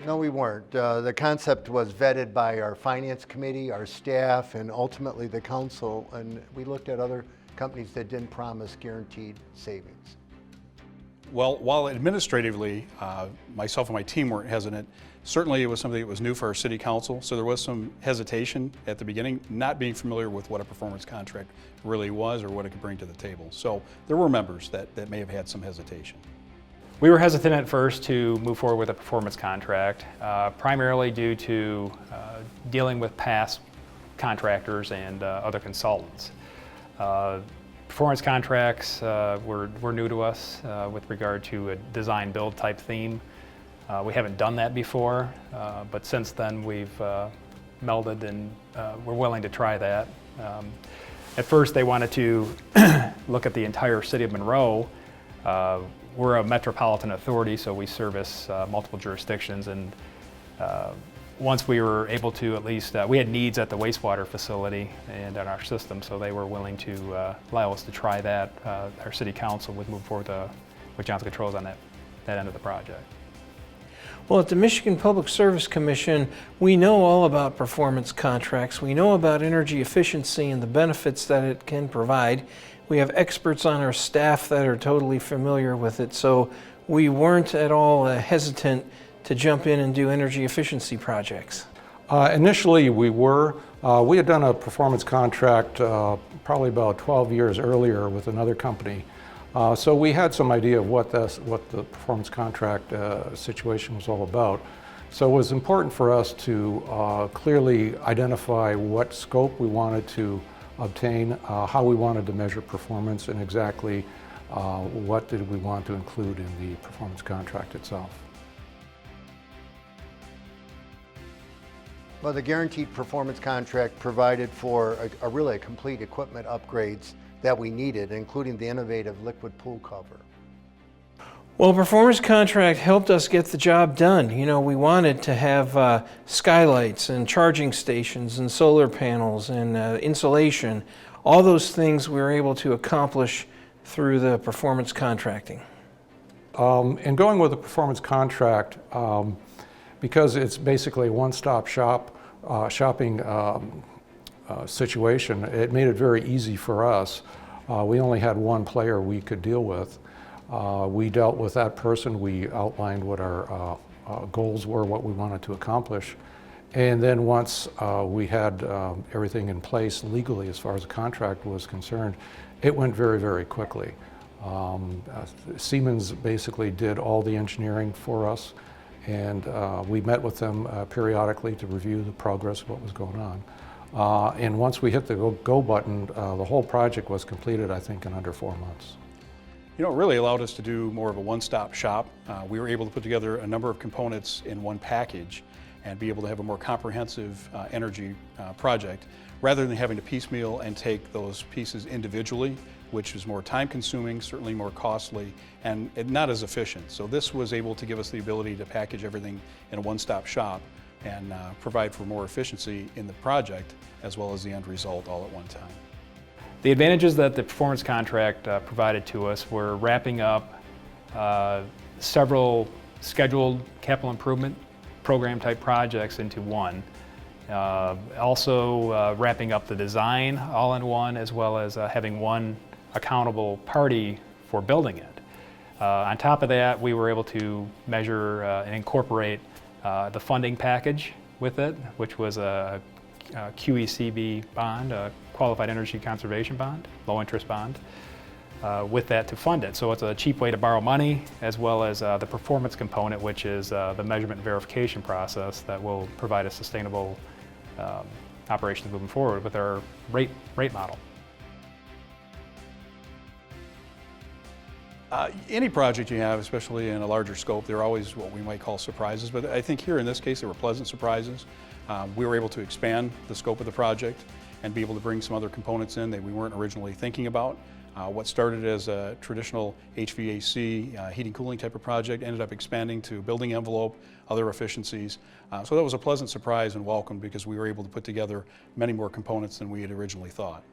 No, we weren't. The concept was vetted by our finance committee, our staff, and ultimately the council, and we looked at other companies that didn't promise guaranteed savings. Well, while administratively, myself and my team weren't hesitant, certainly it was something that was new for our city council, so there was some hesitation at the beginning, not being familiar with what a performance contract really was or what it could bring to the table. So there were members that may have had some hesitation. We were hesitant at first to move forward with a performance contract, primarily due to dealing with past contractors and other consultants. Performance contracts were new to us with regard to a design-build type theme. We haven't done that before, but since then we've melded and we're willing to try that. At first they wanted to look at the entire city of Monroe. We're a metropolitan authority, so we service multiple jurisdictions, and once we were able to at least, we had needs at the wastewater facility and in our system, so they were willing to allow us to try that. Our city council would move forward with Johnson Controls on that end of the project. Well, at the Michigan Public Service Commission, we know all about performance contracts. We know about energy efficiency and the benefits that it can provide. We have experts on our staff that are totally familiar with it, so we weren't at all hesitant to jump in and do energy efficiency projects. Initially, we were. We had done a performance contract probably about 12 years earlier with another company. So we had some idea of what the performance contract situation was all about. So it was important for us to clearly identify what scope we wanted to obtain, how we wanted to measure performance, and exactly what did we want to include in the performance contract itself. Well, the guaranteed performance contract provided for a really complete equipment upgrades that we needed, including the innovative liquid pool cover. Well, performance contract helped us get the job done. You know, we wanted to have skylights and charging stations and solar panels and insulation. All those things we were able to accomplish through the performance contracting. And going with the performance contract, because it's basically a one-stop shopping situation, it made it very easy for us. We only had one player we could deal with. We dealt with that person. We outlined what our goals were, what we wanted to accomplish. And then once we had everything in place legally as far as the contract was concerned, it went very, very quickly. Siemens basically did all the engineering for us, and we met with them periodically to review the progress of what was going on. And once we hit the go button, the whole project was completed, I think, in under 4 months. You know, it really allowed us to do more of a one-stop shop. We were able to put together a number of components in one package and be able to have a more comprehensive energy project rather than having to piecemeal and take those pieces individually, which is more time-consuming, certainly more costly, and not as efficient. So this was able to give us the ability to package everything in a one-stop shop and provide for more efficiency in the project as well as the end result all at one time. The advantages that the performance contract provided to us were wrapping up several scheduled capital improvement program type projects into one. Also wrapping up the design all in one, as well as having one accountable party for building it. On top of that, we were able to measure and incorporate the funding package with it, which was a QECB bond, a Qualified Energy Conservation Bond, low interest bond, with that to fund it. So it's a cheap way to borrow money, as well as the performance component, which is the measurement and verification process that will provide a sustainable operation moving forward with our rate model. Any project you have, especially in a larger scope, there are always what we might call surprises, but I think here in this case there were pleasant surprises. We were able to expand the scope of the project and be able to bring some other components in that we weren't originally thinking about. What started as a traditional HVAC, heating cooling type of project ended up expanding to building envelope, other efficiencies. So that was a pleasant surprise and welcome because we were able to put together many more components than we had originally thought.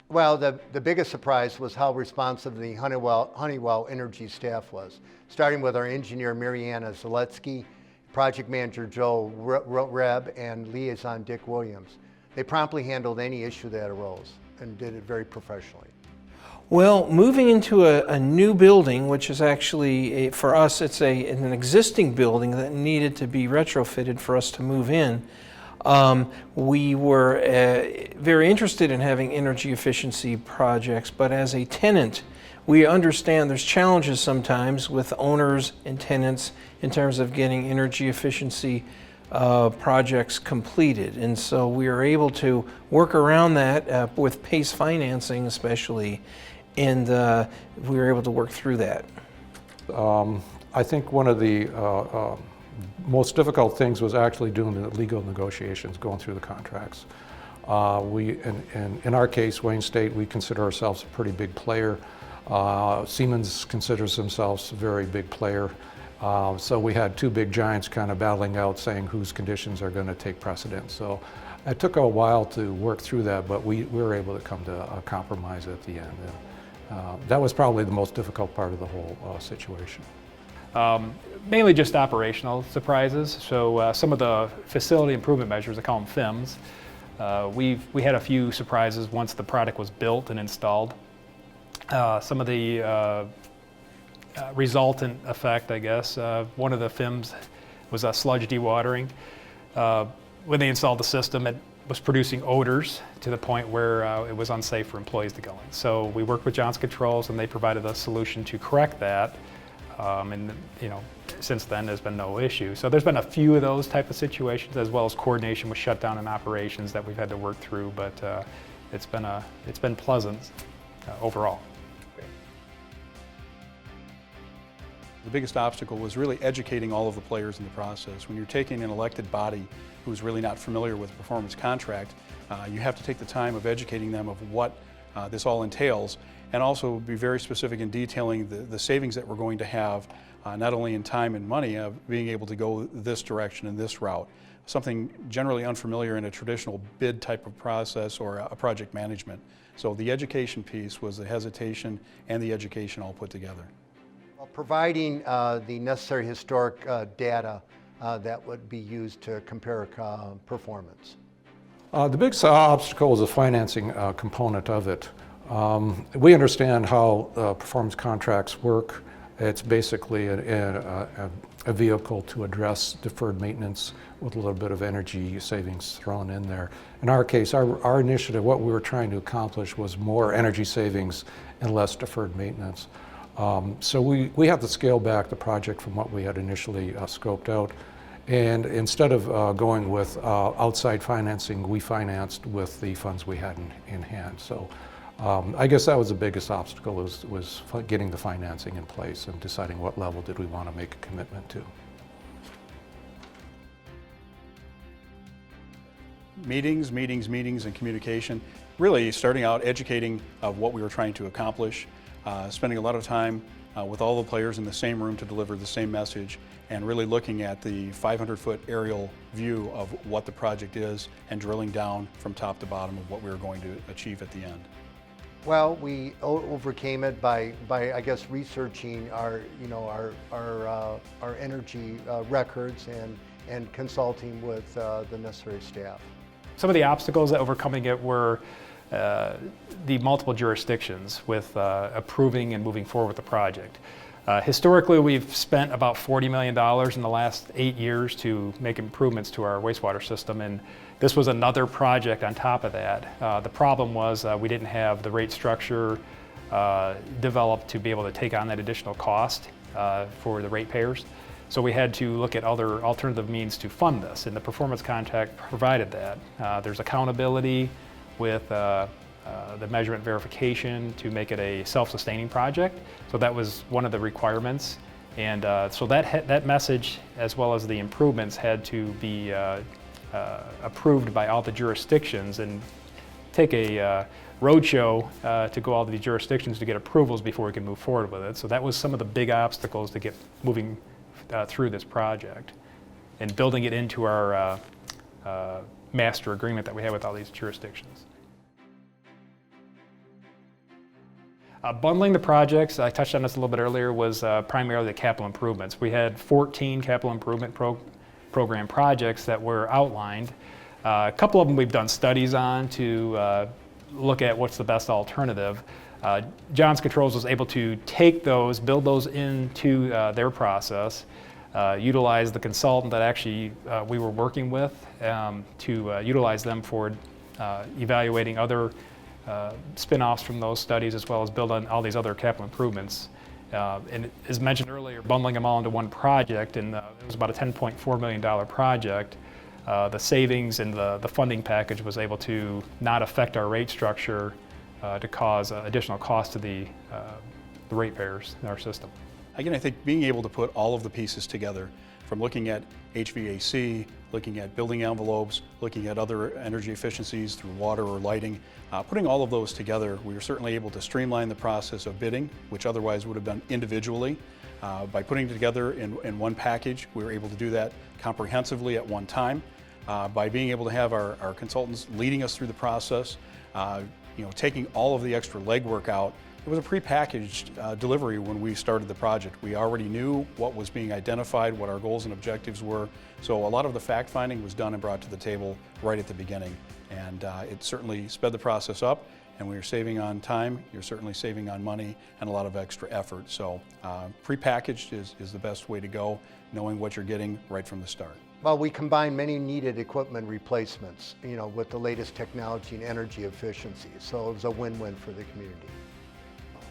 Well, the biggest surprise was how responsive the Honeywell Energy staff was, starting with our engineer, Mariana Zaletsky, project manager Joe Reb and liaison Dick Williams. They promptly handled any issue that arose and did it very professionally. Well, moving into a new building, which is actually, for us, it's an existing building that needed to be retrofitted for us to move in. We were very interested in having energy efficiency projects, but as a tenant, we understand there's challenges sometimes with owners and tenants in terms of getting energy efficiency projects completed. And so we are able to work around that with PACE financing especially, and we were able to work through that. I think one of the most difficult things was actually doing the legal negotiations, going through the contracts. In our case, Wayne State, we consider ourselves a pretty big player. Siemens considers themselves a very big player. So we had two big giants kind of battling out, saying whose conditions are going to take precedence. So it took a while to work through that, but we were able to come to a compromise at the end. And, that was probably the most difficult part of the whole situation. Mainly just operational surprises. So some of the facility improvement measures, I call them FIMs, we had a few surprises once the product was built and installed. Some of the resultant effect, I guess, one of the FIMs was sludge dewatering. When they installed the system, it was producing odors to the point where it was unsafe for employees to go in. So we worked with Johnson Controls, and they provided a solution to correct that. And since then there's been no issue. So there's been a few of those type of situations, as well as coordination with shutdown and operations that we've had to work through. But it's been pleasant overall. The biggest obstacle was really educating all of the players in the process. When you're taking an elected body who's really not familiar with a performance contract, you have to take the time of educating them of what this all entails, and also be very specific in detailing the savings that we're going to have, not only in time and money, being able to go this direction and this route. Something generally unfamiliar in a traditional bid type of process or a project management. So the education piece was the hesitation and the education all put together. Providing the necessary historic data that would be used to compare performance. The biggest obstacle is the financing component of it. We understand how performance contracts work. It's basically a vehicle to address deferred maintenance with a little bit of energy savings thrown in there. In our case, our initiative, what we were trying to accomplish was more energy savings and less deferred maintenance. So we had to scale back the project from what we had initially scoped out. And instead of going with outside financing, we financed with the funds we had in hand. So I guess that was the biggest obstacle, was getting the financing in place and deciding what level did we want to make a commitment to. Meetings, and communication. Really starting out educating of what we were trying to accomplish. Spending a lot of time with all the players in the same room to deliver the same message, and really looking at the 500-foot aerial view of what the project is and drilling down from top to bottom of what we were going to achieve at the end. Well, we overcame it by I guess researching our energy records and consulting with the necessary staff. Some of the obstacles that overcoming it were the multiple jurisdictions with approving and moving forward with the project. Historically, we've spent about $40 million in the last 8 years to make improvements to our wastewater system, and this was another project on top of that. The problem was we didn't have the rate structure developed to be able to take on that additional cost for the ratepayers. So we had to look at other alternative means to fund this, and the performance contract provided that. There's accountability with the measurement verification to make it a self-sustaining project. So that was one of the requirements. And so that message, as well as the improvements, had to be approved by all the jurisdictions, and take a roadshow to go all the jurisdictions to get approvals before we could move forward with it. So that was some of the big obstacles to get moving through this project, and building it into our master agreement that we have with all these jurisdictions. Bundling the projects, I touched on this a little bit earlier, was primarily the capital improvements. We had 14 capital improvement program projects that were outlined. A couple of them we've done studies on to look at what's the best alternative. Johnson Controls was able to take those, build those into their process, utilize the consultant that actually we were working with to utilize them for evaluating other spin-offs from those studies, as well as build on all these other capital improvements. And as mentioned earlier, bundling them all into one project, and it was about a $10.4 million project. The savings and the funding package was able to not affect our rate structure to cause additional cost to the ratepayers in our system. Again, I think being able to put all of the pieces together, from looking at HVAC, looking at building envelopes, looking at other energy efficiencies through water or lighting, putting all of those together, we were certainly able to streamline the process of bidding, which otherwise would have done individually. By putting it together in one package, we were able to do that comprehensively at one time. By being able to have our consultants leading us through the process, taking all of the extra legwork out. It was a prepackaged delivery when we started the project. We already knew what was being identified, what our goals and objectives were. So a lot of the fact finding was done and brought to the table right at the beginning. And it certainly sped the process up, and we are saving on time, you're certainly saving on money and a lot of extra effort. So prepackaged is the best way to go, knowing what you're getting right from the start. Well, we combine many needed equipment replacements, with the latest technology and energy efficiency. So it was a win-win for the community.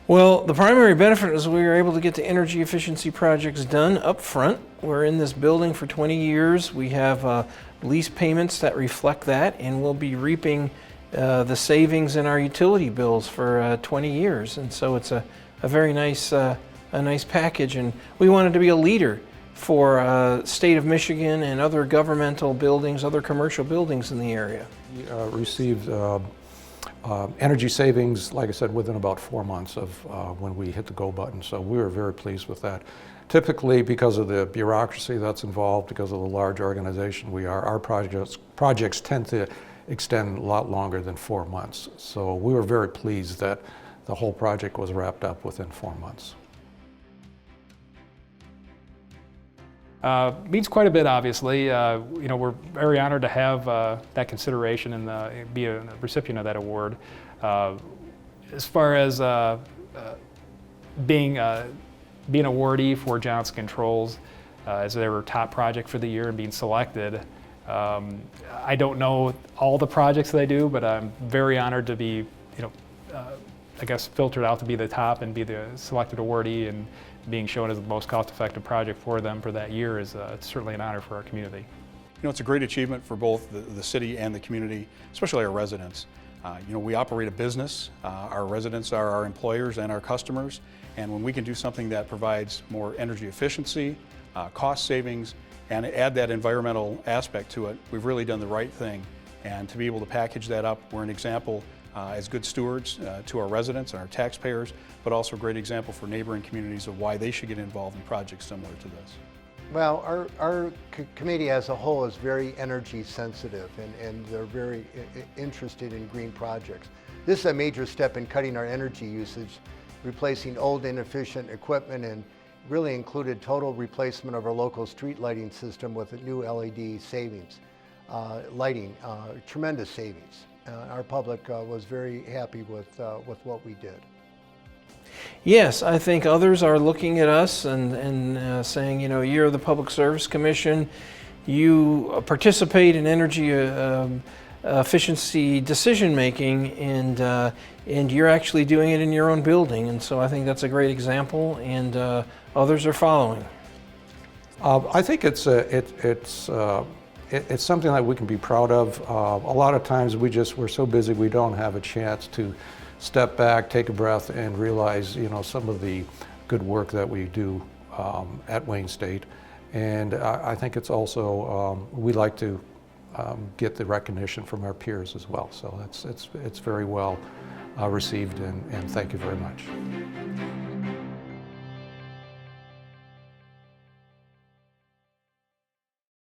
Well, the primary benefit is we were able to get the energy efficiency projects done up front. We're in this building for 20 years. We have lease payments that reflect that, and we'll be reaping the savings in our utility bills for 20 years. And so it's a very nice, nice package, and we wanted to be a leader for state of Michigan and other governmental buildings, other commercial buildings in the area. We received energy savings, like I said, within about 4 months of when we hit the go button. So we were very pleased with that. Typically, because of the bureaucracy that's involved, because of the large organization we are, our projects tend to extend a lot longer than 4 months. So we were very pleased that the whole project was wrapped up within 4 months. Means quite a bit, obviously. We're very honored to have that consideration and be a recipient of that award. As far as being awardee for Johnson Controls as their top project for the year and being selected, I don't know all the projects they do, but I'm very honored to be, I guess, filtered out to be the top and be the selected awardee, and being shown as the most cost-effective project for them for that year is certainly an honor for our community. It's a great achievement for both the city and the community, especially our residents. We operate a business. Our residents are our employers and our customers, and when we can do something that provides more energy efficiency, cost savings, and add that environmental aspect to it, we've really done the right thing. And to be able to package that up, we're an example as good stewards to our residents and our taxpayers, but also a great example for neighboring communities of why they should get involved in projects similar to this. Well, our committee as a whole is very energy sensitive, and they're very interested in green projects. This is a major step in cutting our energy usage, replacing old inefficient equipment, and really included total replacement of our local street lighting system with a new LED savings, lighting, tremendous savings. Our public was very happy with what we did. Yes, I think others are looking at us and saying, you're the Public Service Commission, you participate in energy efficiency decision making, and you're actually doing it in your own building. And so I think that's a great example, and others are following. I think it's something that we can be proud of. A lot of times we're so busy we don't have a chance to step back, take a breath, and realize some of the good work that we do at Wayne State. And I think it's also we like to get the recognition from our peers as well. So it's very well received, and thank you very much.